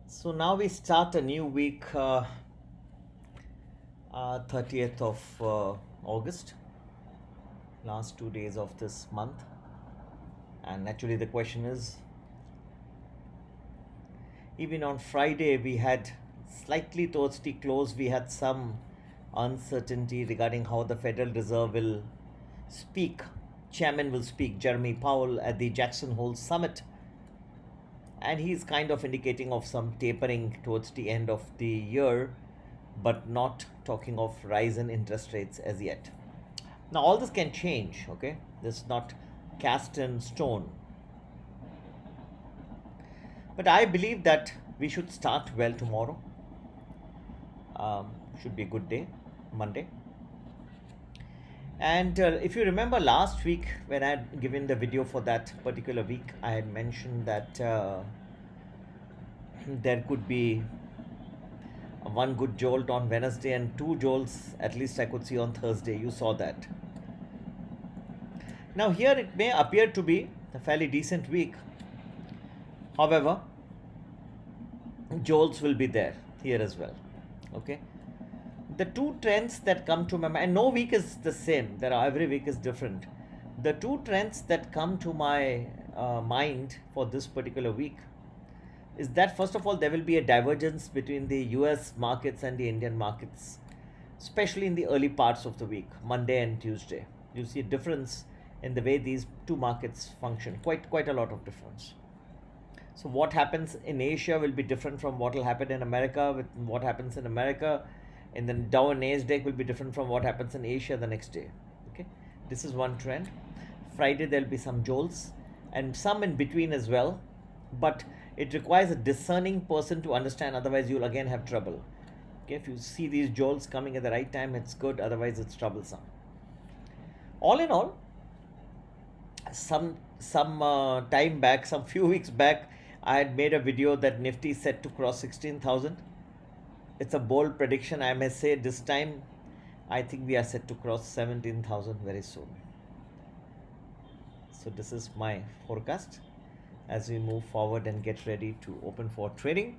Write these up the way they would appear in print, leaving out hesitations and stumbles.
So now we start a new week, 30th of August, last 2 days of this month. And actually, the question is, even on Friday, we had slightly towards the close, we had some uncertainty regarding how the Federal Reserve will speak. Chairman will speak, Jeremy Powell, at the Jackson Hole Summit. And he's kind of indicating of some tapering towards the end of the year, but not talking of rise in interest rates as yet. Now all this can change, okay? This is not cast in stone. But I believe that we should start well tomorrow. Should be a good day, Monday. And if you remember last week when I had given the video for that particular week, I had mentioned that there could be one good jolt on Wednesday and two jolts at least I could see on Thursday. You saw that. Now here it may appear to be a fairly decent week. However, jolts will be there here as well. Okay. The two trends that come to my mind, and no week is the same. Every week is different. The two trends that come to my mind for this particular week is that first of all there will be a divergence between the US markets and the Indian markets, especially in the early parts of the week, Monday and Tuesday. You see a difference in the way these two markets function, quite a lot of difference. So what happens in Asia will be different from what will happen in America. With what happens in America, and then Dow and Nasdaq will be different from what happens in Asia the next day. Okay, this is one trend. Friday there'll be some jolts and some in between as well, but it requires a discerning person to understand. Otherwise, you'll again have trouble. Okay, if you see these jolts coming at the right time, it's good. Otherwise, it's troublesome. All in all, some time back, some few weeks back, I had made a video that Nifty is set to cross 16,000. It's a bold prediction. I may say this time, I think we are set to cross 17,000 very soon. So this is my forecast as we move forward and get ready to open for trading.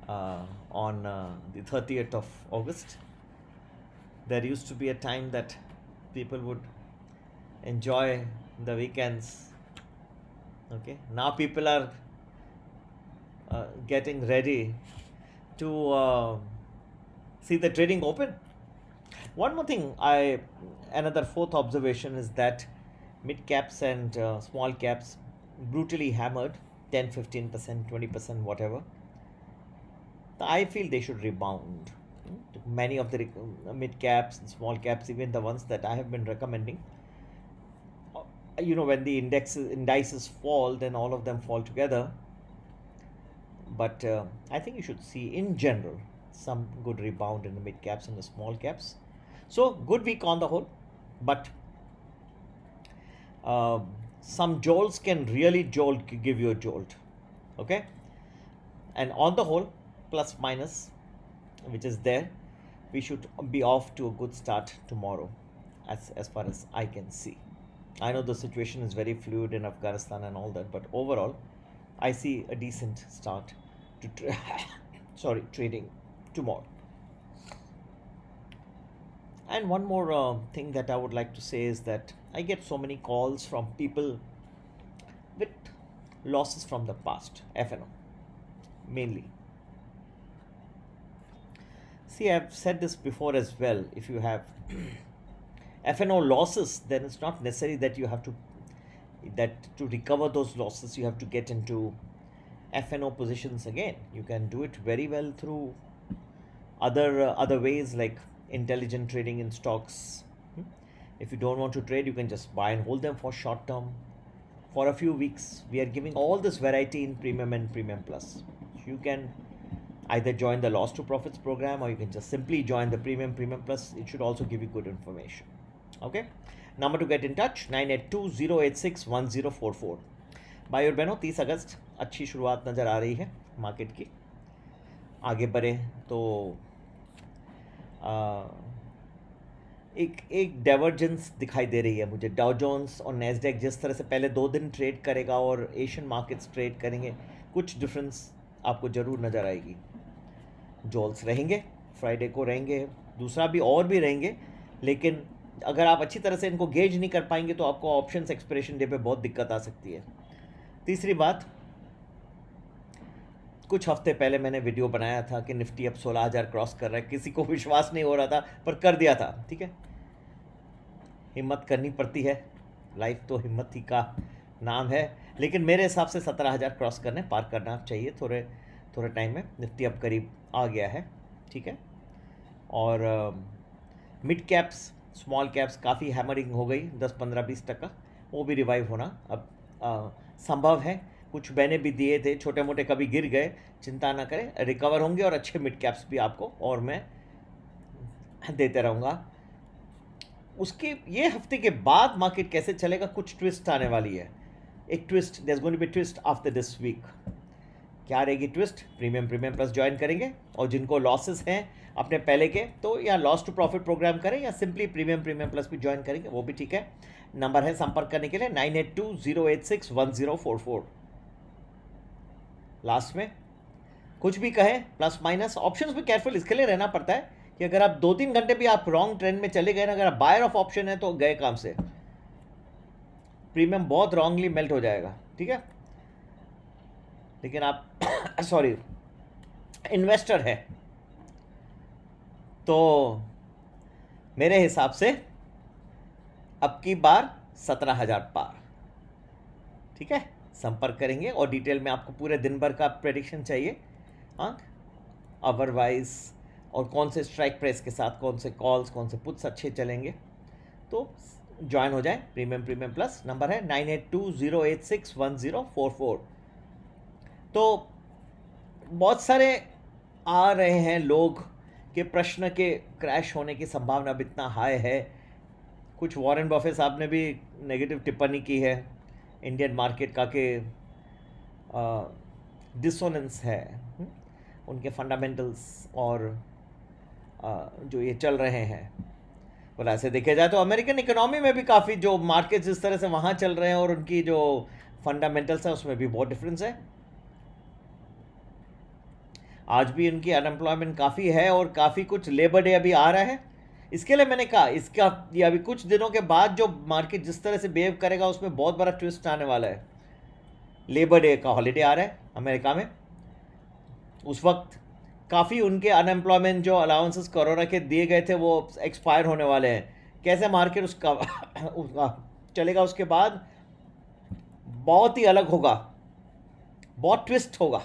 On the 30th of August. There used to be a time that people would enjoy the weekends. Okay, now people are getting ready to see the trading open. One more thing, another fourth observation is that mid caps and small caps brutally hammered 10, 15%, 20%, whatever. I feel they should rebound. Many of the mid caps and small caps, even the ones that I have been recommending, when the indices fall, then all of them fall together. But I think you should see in general some good rebound in the mid caps and the small caps. So good week on the whole, but some jolts can really give you a jolt. Okay, and on the whole, plus minus, which is there, we should be off to a good start tomorrow, as far as I can see. I know the situation is very fluid in Afghanistan and all that, but overall, I see a decent start to trading tomorrow. And one more thing that I would like to say is that I get so many calls from people with losses from the past, FNO mainly. See, I've said this before as well. If you have FNO losses, then it's not necessary that you have to recover those losses, you have to get into FNO positions again. You can do it very well through other ways like intelligent trading in stocks. If you don't want to trade, you can just buy and hold them for short term for a few weeks. We are giving all this variety in Premium and Premium Plus. So you can either join the Loss to Profits program, or you can just simply join the Premium Plus. It should also give you good information. Okay, number to get in touch 9820861044. भाई और बहनों, 30 अगस्त अच्छी शुरुआत नज़र आ रही है market की. आगे बढ़े तो एक एक डाइवर्जेंस दिखाई दे रही है मुझे। डाउ जोन्स और नैस्डैक जिस तरह से पहले 2 दिन ट्रेड करेगा और एशियन मार्केट्स ट्रेड करेंगे, कुछ डिफरेंस आपको ज़रूर नज़र आएगी। जॉल्स रहेंगे, फ्राइडे को रहेंगे, दूसरा भी और भी रहेंगे, लेकिन अगर आप अच्छी तरह से इनको गेज नहीं कर पाएंगे तो आपको ऑप्शंस एक्सपिरेशन डे पे बहुत दिक्कत आ सकती है। तीसरी बात, कुछ हफ्ते पहले मैंने वीडियो बनाया था कि निफ्टी अब 16,000 क्रॉस कर रहा है, किसी को विश्वास नहीं हो रहा था पर कर दिया था। ठीक है, हिम्मत करनी पड़ती है, लाइफ तो हिम्मत ही का नाम है। लेकिन मेरे हिसाब से 17,000 क्रॉस करने पार करना चाहिए थोड़े थोड़े टाइम में। निफ्टी अब करीब आ गया है। ठीक है, और मिड कैप्स स्मॉल कैप्स काफ़ी हैमरिंग हो गई, 10-15-20%, वो भी रिवाइव होना अब संभव है। कुछ मैंने भी दिए थे छोटे मोटे, कभी गिर गए, चिंता ना करें, रिकवर होंगे और अच्छे मिड कैप्स भी आपको और मैं देते रहूँगा। उसके ये हफ्ते के बाद मार्केट कैसे चलेगा, कुछ ट्विस्ट आने वाली है। एक twist, there is going to be twist after this week. क्या रहेगी ट्विस्ट? प्रीमियम प्लस ज्वाइन करेंगे, और जिनको लॉसेस हैं अपने पहले के, तो या लॉस टू प्रॉफिट प्रोग्राम करें या सिंपली प्रीमियम प्लस भी ज्वाइन करेंगे, वो भी ठीक है। नंबर है संपर्क करने के लिए 9820861044। लास्ट में कुछ भी कहें, प्लस माइनस ऑप्शंस भी केयरफुल इसके लिए रहना पड़ता है कि अगर आप 2-3 घंटे भी आप रॉन्ग ट्रेंड में चले गए ना, अगर आप बायर ऑफ ऑप्शन है तो गए काम से, प्रीमियम बहुत रॉन्गली मेल्ट हो जाएगा। ठीक है, लेकिन आप सॉरी इन्वेस्टर है तो मेरे हिसाब से अब की बार 17,000 पार। ठीक है, संपर्क करेंगे और डिटेल में आपको पूरे दिन भर का प्रेडिक्शन चाहिए, हाँ, आवर वाइज, और कौन से स्ट्राइक प्राइस के साथ कौन से कॉल्स कौन से पुट्स अच्छे चलेंगे, तो ज्वाइन हो जाए। प्रीमियम प्लस नंबर है 9820861044। तो बहुत सारे आ रहे हैं लोग के प्रश्न के क्रैश होने की संभावना अब इतना हाई है। कुछ वॉरेन बफे साहब ने भी नेगेटिव टिप्पणी की है इंडियन मार्केट का कि डिसोनेंस है उनके फंडामेंटल्स और जो ये चल रहे हैं। और ऐसे देखे जाए तो अमेरिकन इकोनॉमी में भी काफ़ी जो मार्केट जिस तरह से वहाँ चल रहे हैं और उनकी जो फंडामेंटल्स हैं उसमें भी बहुत डिफरेंस है। आज भी उनकी अनएम्प्लॉयमेंट काफ़ी है और काफ़ी कुछ लेबर डे अभी आ रहा है। इसके लिए मैंने कहा इसका ये अभी कुछ दिनों के बाद जो मार्केट जिस तरह से बिहेव करेगा उसमें बहुत बड़ा ट्विस्ट आने वाला है। लेबर डे का हॉलीडे आ रहा है अमेरिका में, उस वक्त काफ़ी उनके अनएम्प्लॉयमेंट जो अलाउंसेस कोरोना के दिए गए थे वो एक्सपायर होने वाले हैं। कैसे मार्केट उसका चलेगा उसके बाद बहुत ही अलग होगा, बहुत ट्विस्ट होगा,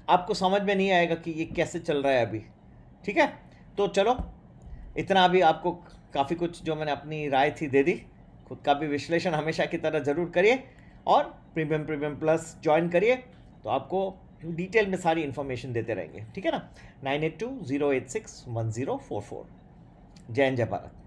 आपको समझ में नहीं आएगा कि ये कैसे चल रहा है अभी। ठीक है, तो चलो इतना अभी आपको काफ़ी कुछ जो मैंने अपनी राय थी दे दी। खुद का भी विश्लेषण हमेशा की तरह ज़रूर करिए और प्रीमियम प्लस ज्वाइन करिए, तो आपको डिटेल में सारी इन्फॉर्मेशन देते रहेंगे। ठीक है ना, 9820861044। जय हिंद, जय भारत।